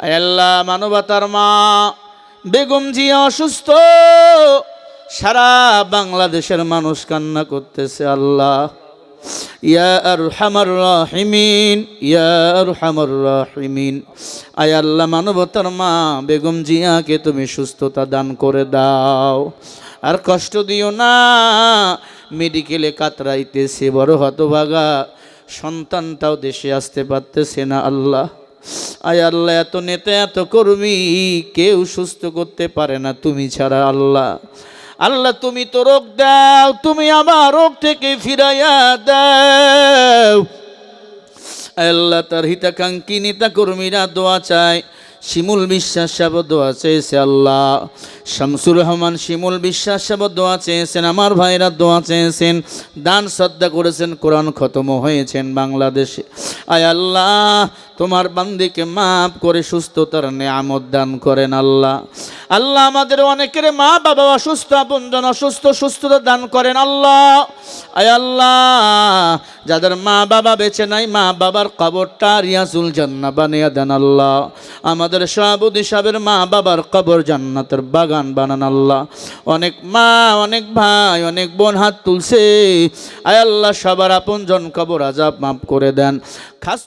আয় আল্লাহ, মানবতার মা বেগম জিয়া অসুস্থ, সারা বাংলাদেশের মানুষ কান্না করতেছে। আল্লাহ, ইয়া আরহামার রাহিমিন, ইয়া আরহামার রাহিমিন। আয় আল্লাহ, মানবতার মা বেগম জিয়াকে তুমি সুস্থতা দান করে দাও, আর কষ্ট দিও না। মেডিকেলে কাতরাইতেছে, বড় হতভাগা, সন্তানটাও দেশে আসতে পারতেছে না। আল্লাহ, আয় আল্লাহ, এত নেতা এত কর্মী, কেউ সুস্থ করতে পারে না তুমি ছাড়া। আল্লাহ, আল্লাহ তুমি তো রোগ দাও, তুমি আমার রোগ থেকে ফিরাইয়া দাও। আল্লাহ, তার হিতাকাঙ্ক্ষী নেতা কর্মীরা দোয়া চায়। শিমুল বিশ্বাস সাহেব দোয়া চেয়েছে। আল্লাহ, শামসুর রহমান শিমুল বিশ্বাস সাহেব দোয়া চেয়েছেন, আমার ভাইরা দোয়া চেয়েছেন, দান শ্রদ্ধা করেছেন, কোরআন খতম হয়েছেন বাংলাদেশে। আয় আল্লাহ, তোমার বান্দিকে মাফ করে সুস্থতার নেয়ামত দান করেন। আল্লাহ, আল্লাহ আমাদের অনেকের মা বাবা অসুস্থ, আপনজন অসুস্থ, সুস্থতা দান করেন। আল্লাহ, আয় আল্লাহ, যাদের মা বাবা বেঁচে নাই, মা বাবার কবরটা রিয়াজুল জান্নাহ বানিয়ে দেন। আল্লাহ, আমাদের সভাপতি সাহেবের মা বাবার কবর জান্নাতের বাগান বানান। আল্লাহ, অনেক মা, অনেক ভাই, অনেক বোন হাত তুলছে। আয় আল্লাহ, সবার আপনজন কবর আযাব মাফ করে দেন। খাস